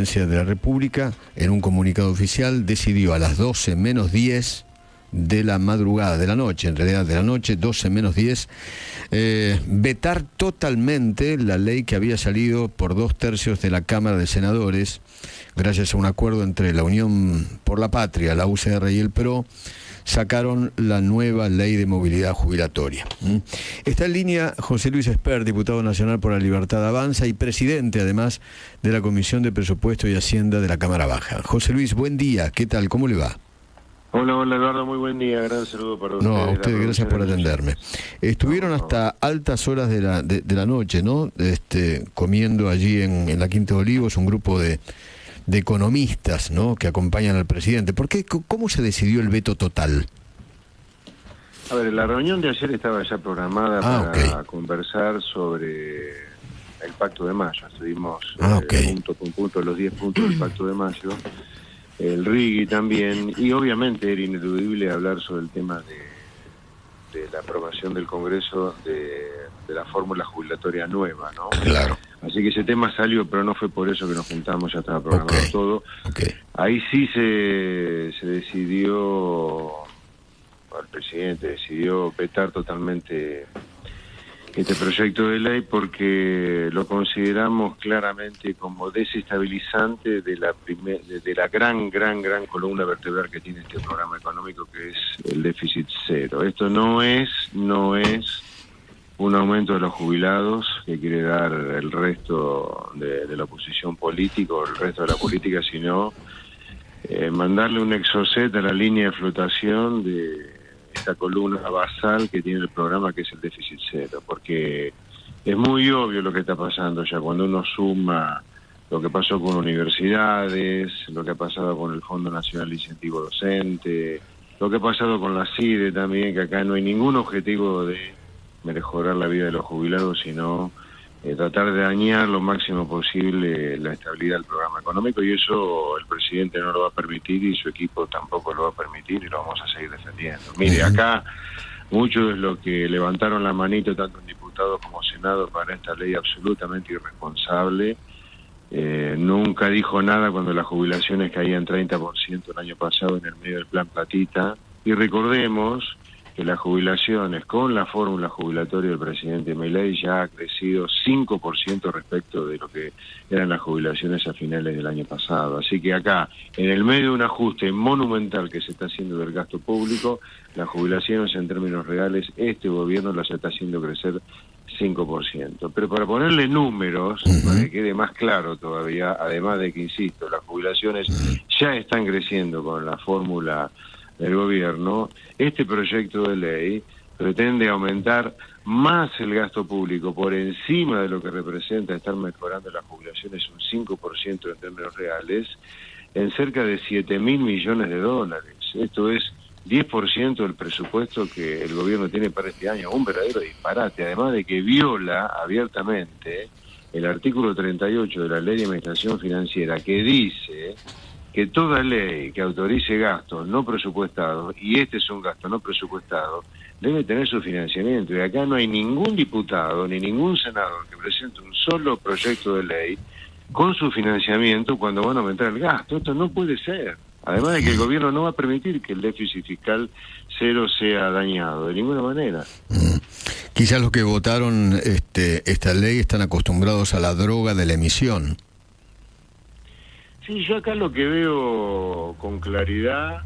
Presidencia de la República, en un comunicado oficial, decidió a las 12 menos 10 de la madrugada, de la noche, en realidad de la noche, 12 menos 10, vetar totalmente la ley que había salido por 2/3 de la Cámara de Senadores, gracias a un acuerdo entre la Unión por la Patria, la UCR y el PRO. Sacaron la nueva ley de movilidad jubilatoria. Está en línea José Luis Espert, diputado nacional por la Libertad Avanza y presidente además de la Comisión de Presupuesto y Hacienda de la Cámara Baja. José Luis, buen día, ¿qué tal? ¿Cómo le va? Hola Eduardo, muy buen día, gran saludo para usted. No, a ustedes, gracias por atenderme. Estuvieron hasta altas horas de la noche, ¿no? Comiendo allí en la Quinta de Olivos, un grupo de economistas, ¿no?, que acompañan al presidente. ¿Por qué? ¿Cómo se decidió el veto total? A ver, la reunión de ayer estaba ya programada para conversar sobre el Pacto de Mayo. Estuvimos punto con punto los 10 puntos del Pacto de Mayo, el RIGI también, y obviamente era ineludible hablar sobre el tema de la aprobación del Congreso de la fórmula jubilatoria nueva, ¿no? Claro. Así que ese tema salió, pero no fue por eso que nos juntamos, ya estaba programado todo. Ahí sí se decidió, el presidente decidió vetar totalmente este proyecto de ley porque lo consideramos claramente como desestabilizante de la gran columna vertebral que tiene este programa económico, que es el déficit cero. Esto no es un aumento de los jubilados que quiere dar el resto de la oposición política o el resto de la política, sino mandarle un exocet a la línea de flotación de esta columna basal que tiene el programa, que es el déficit cero, porque es muy obvio lo que está pasando ya cuando uno suma lo que pasó con universidades, lo que ha pasado con el Fondo Nacional de Incentivo Docente, lo que ha pasado con la CIDE también, que acá no hay ningún objetivo de mejorar la vida de los jubilados, sino tratar de dañar lo máximo posible la estabilidad del programa económico, y eso el presidente no lo va a permitir y su equipo tampoco lo va a permitir, y lo vamos a seguir defendiendo. Mire, acá muchos de los que levantaron la manito, tanto en diputados como senado, para esta ley absolutamente irresponsable, nunca dijo nada cuando las jubilaciones caían 30% el año pasado en el medio del plan Platita, y recordemos que las jubilaciones con la fórmula jubilatoria del presidente Milei ya ha crecido 5% respecto de lo que eran las jubilaciones a finales del año pasado. Así que acá, en el medio de un ajuste monumental que se está haciendo del gasto público, las jubilaciones en términos reales, este gobierno las está haciendo crecer 5%. Pero para ponerle números, para que quede más claro todavía, además de que, insisto, las jubilaciones ya están creciendo con la fórmula del gobierno, este proyecto de ley pretende aumentar más el gasto público por encima de lo que representa estar mejorando las jubilaciones un 5% en términos reales, en cerca de 7.000 millones de dólares. Esto es 10% del presupuesto que el gobierno tiene para este año, un verdadero disparate, además de que viola abiertamente el artículo 38 de la Ley de Administración Financiera, que dice que toda ley que autorice gastos no presupuestados, y este es un gasto no presupuestado, debe tener su financiamiento. Y acá no hay ningún diputado ni ningún senador que presente un solo proyecto de ley con su financiamiento cuando van a aumentar el gasto. Esto no puede ser. Además de que el gobierno no va a permitir que el déficit fiscal cero sea dañado, de ninguna manera. Quizás los que votaron esta ley están acostumbrados a la droga de la emisión. Sí, yo acá lo que veo con claridad,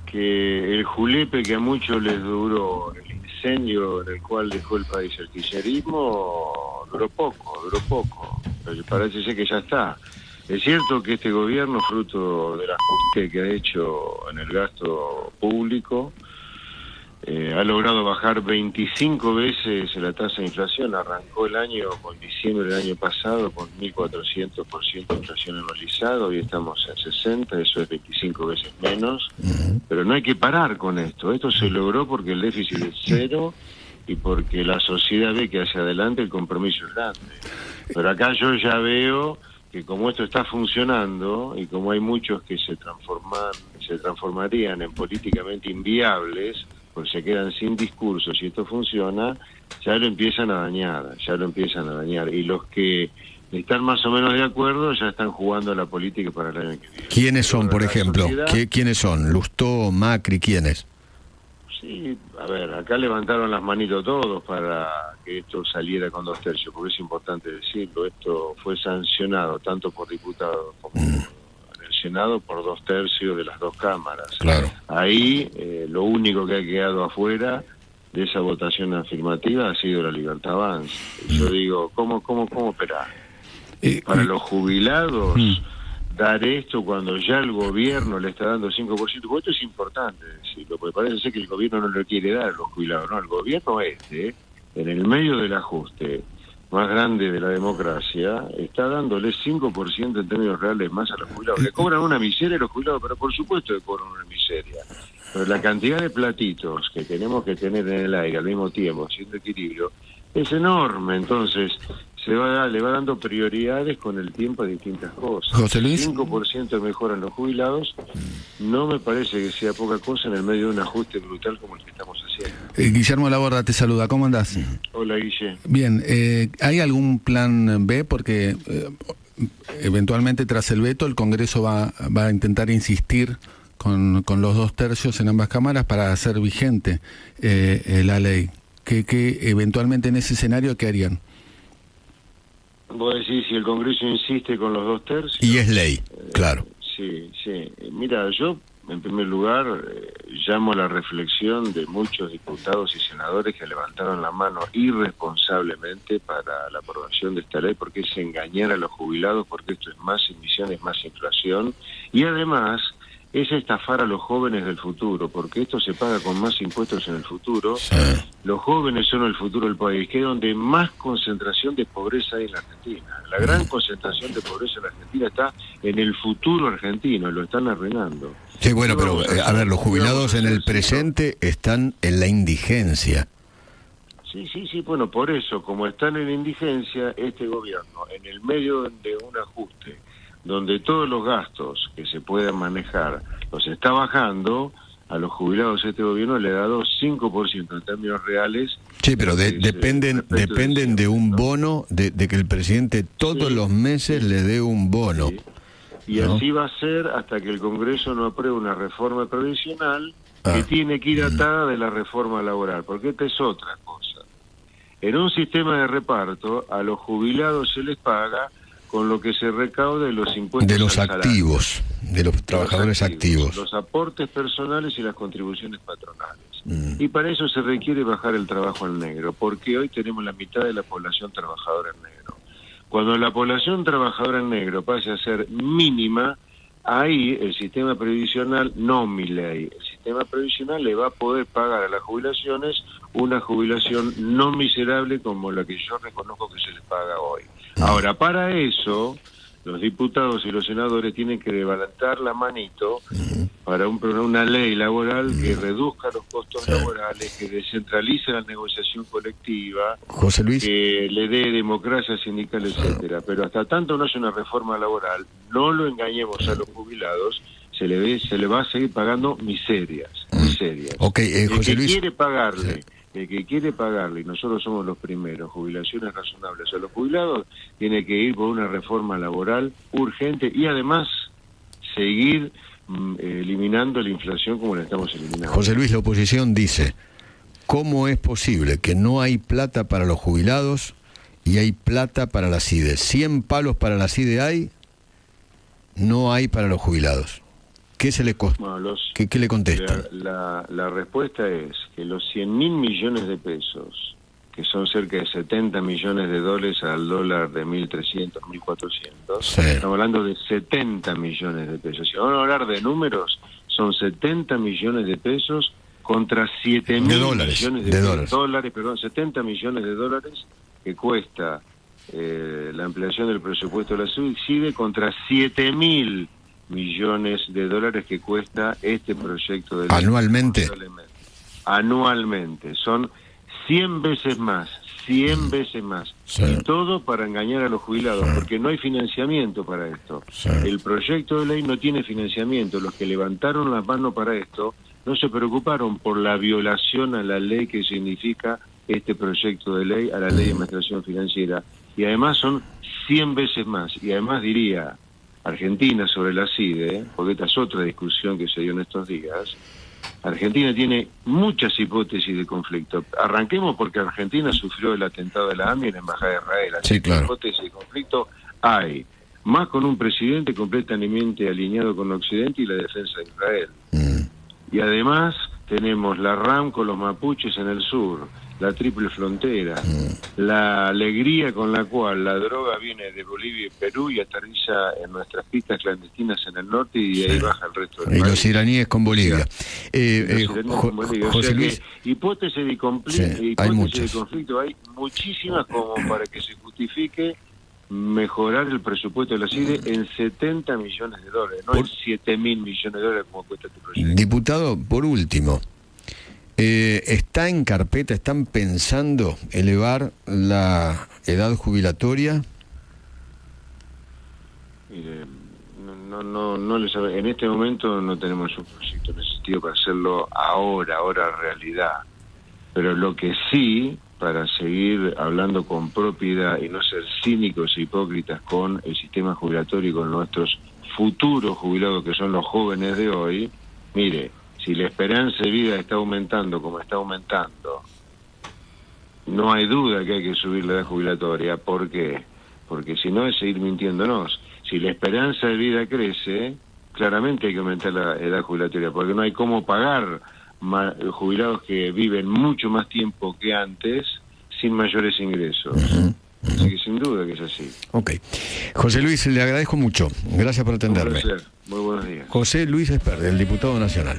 que el julepe que a muchos les duró, el incendio en el cual dejó el país el kirchnerismo, duró poco. Pero parece ser que ya está. Es cierto que este gobierno, fruto del ajuste que ha hecho en el gasto público, ha logrado bajar 25 veces la tasa de inflación. Arrancó el año con diciembre del año pasado con 1.400% de inflación anualizada, hoy estamos en 60, eso es 25 veces menos, pero no hay que parar con esto. Esto se logró porque el déficit es cero y porque la sociedad ve que hacia adelante el compromiso es grande. Pero acá yo ya veo que como esto está funcionando y como hay muchos que se transformarían en políticamente inviables, pues se quedan sin discursos, y esto funciona, ya lo empiezan a dañar. Y los que están más o menos de acuerdo, ya están jugando a la política para el año que viene. ¿Quiénes son, por ejemplo? ¿Quiénes son? ¿Lustó, Macri, quiénes? Sí, a ver, acá levantaron las manitos todos para que esto saliera con 2 tercios, porque es importante decirlo, esto fue sancionado tanto por diputados como en el Senado por 2 tercios de las 2 cámaras. Claro. Ahí lo único que ha quedado afuera de esa votación afirmativa ha sido la Libertad Avanza. Yo digo, ¿cómo operar? Para los jubilados, dar esto cuando ya el gobierno le está dando 5%, porque esto es importante decirlo, porque parece ser que el gobierno no le quiere dar a los jubilados, no, el gobierno en el medio del ajuste más grande de la democracia, está dándole 5% en términos reales más a los jubilados. Le cobran una miseria a los jubilados, pero por supuesto que cobran una miseria. Pero la cantidad de platitos que tenemos que tener en el aire al mismo tiempo, haciendo equilibrio, es enorme. Entonces, le va dando prioridades con el tiempo a distintas cosas. José Luis. 5% mejoran los jubilados, no me parece que sea poca cosa en el medio de un ajuste brutal como el que estamos haciendo. Guillermo Laborda te saluda, ¿cómo andás? Hola, Guille. Bien, ¿hay algún plan B? Porque eventualmente tras el veto el Congreso va a intentar insistir con los 2 tercios en ambas cámaras para hacer vigente la ley. ¿Qué eventualmente en ese escenario qué harían? Vos decís, si el Congreso insiste con los 2 tercios... Y es ley, claro. Sí. Mira, yo, en primer lugar, llamo a la reflexión de muchos diputados y senadores que levantaron la mano irresponsablemente para la aprobación de esta ley, porque es engañar a los jubilados, porque esto es más emisiones, más inflación, y además es estafar a los jóvenes del futuro, porque esto se paga con más impuestos en el futuro. Sí. Los jóvenes son el futuro del país, que es donde más concentración de pobreza hay en la Argentina. La gran concentración de pobreza en la Argentina está en el futuro argentino, lo están arruinando. Sí, bueno, pero a ver, los jubilados en el presente están en la indigencia. Sí, bueno, por eso, como están en la indigencia, este gobierno, en el medio de un ajuste, donde todos los gastos que se puedan manejar los está bajando, a los jubilados este gobierno le ha dado 5% en términos reales. Sí, pero dependen de un bono, de que el presidente todos los meses le dé un bono. Sí. Y así va a ser hasta que el Congreso no apruebe una reforma previsional que tiene que ir atada de la reforma laboral, porque esta es otra cosa. En un sistema de reparto, a los jubilados se les paga con lo que se recauda de los impuestos de los activos, de los trabajadores activos, los aportes personales y las contribuciones patronales. Y para eso se requiere bajar el trabajo al negro, porque hoy tenemos la mitad de la población trabajadora en negro. Cuando la población trabajadora en negro pase a ser mínima, ahí el sistema previsional, no mi ley, el sistema previsional le va a poder pagar a las jubilaciones una jubilación no miserable como la que yo reconozco que se les paga hoy. Ahora, para eso, los diputados y los senadores tienen que levantar la manito para una ley laboral que reduzca los costos laborales, que descentralice la negociación colectiva, José Luis, que le dé democracia sindical, etcétera. Pero hasta tanto no haya una reforma laboral, no lo engañemos a los jubilados, se le va a seguir pagando miserias. Okay, José Luis, El que quiere pagarle, y nosotros somos los primeros, jubilaciones razonables a los jubilados, tiene que ir por una reforma laboral urgente y además seguir eliminando la inflación como la estamos eliminando. José Luis, la oposición dice, ¿cómo es posible que no hay plata para los jubilados y hay plata para la CIDE? 100 palos para la CIDE hay, no hay para los jubilados. ¿Qué se le ¿Qué le contesta? La respuesta es que los 100.000 millones de pesos, que son cerca de 70 millones de dólares al dólar de 1.300, 1.400, estamos hablando de 70 millones de pesos. Si vamos a hablar de números, son 70 millones de pesos contra 7.000 millones de dólares, 70 millones de dólares que cuesta la ampliación del presupuesto de la CIDE contra 7.000 millones de dólares que cuesta este proyecto de ley. Anualmente. Son 100 veces más. Sí. Y todo para engañar a los jubilados, porque no hay financiamiento para esto. El proyecto de ley no tiene financiamiento. Los que levantaron las manos para esto no se preocuparon por la violación a la ley que significa este proyecto de ley, a la ley de administración financiera. y además son 100 veces más. Y además diría, Argentina sobre la CIDE, porque esta es otra discusión que se dio en estos días, Argentina tiene muchas hipótesis de conflicto. Arranquemos porque Argentina sufrió el atentado de la AMI en la Embajada de Israel. Sí, claro. Hipótesis de conflicto hay, más con un presidente completamente alineado con Occidente y la defensa de Israel. Y además tenemos la RAM con los mapuches en el sur, la triple frontera, la alegría con la cual la droga viene de Bolivia y Perú y aterriza en nuestras pistas clandestinas en el norte y de ahí baja el resto del país. Y los iraníes con Bolivia. José Luis, hipótesis de conflicto hay muchísimas como para que se justifique mejorar el presupuesto de la CIDE en $70 millones, no en $7.000 millones como cuesta este proyecto. Diputado, por último, ¿está en carpeta, están pensando elevar la edad jubilatoria? Mire, no les sabe. En este momento no tenemos un proyecto en ese sentido para hacerlo ahora realidad. Pero lo que sí, para seguir hablando con propiedad y no ser cínicos e hipócritas con el sistema jubilatorio y con nuestros futuros jubilados que son los jóvenes de hoy, mire, si la esperanza de vida está aumentando como está aumentando, no hay duda que hay que subir la edad jubilatoria. ¿Por qué? Porque si no es seguir mintiéndonos. Si la esperanza de vida crece, claramente hay que aumentar la edad jubilatoria, porque no hay cómo pagar jubilados que viven mucho más tiempo que antes sin mayores ingresos. Así que sin duda que es así. Ok. José Luis, le agradezco mucho. Gracias por atenderme. Un placer. Muy buenos días. José Luis Esperde, el diputado nacional.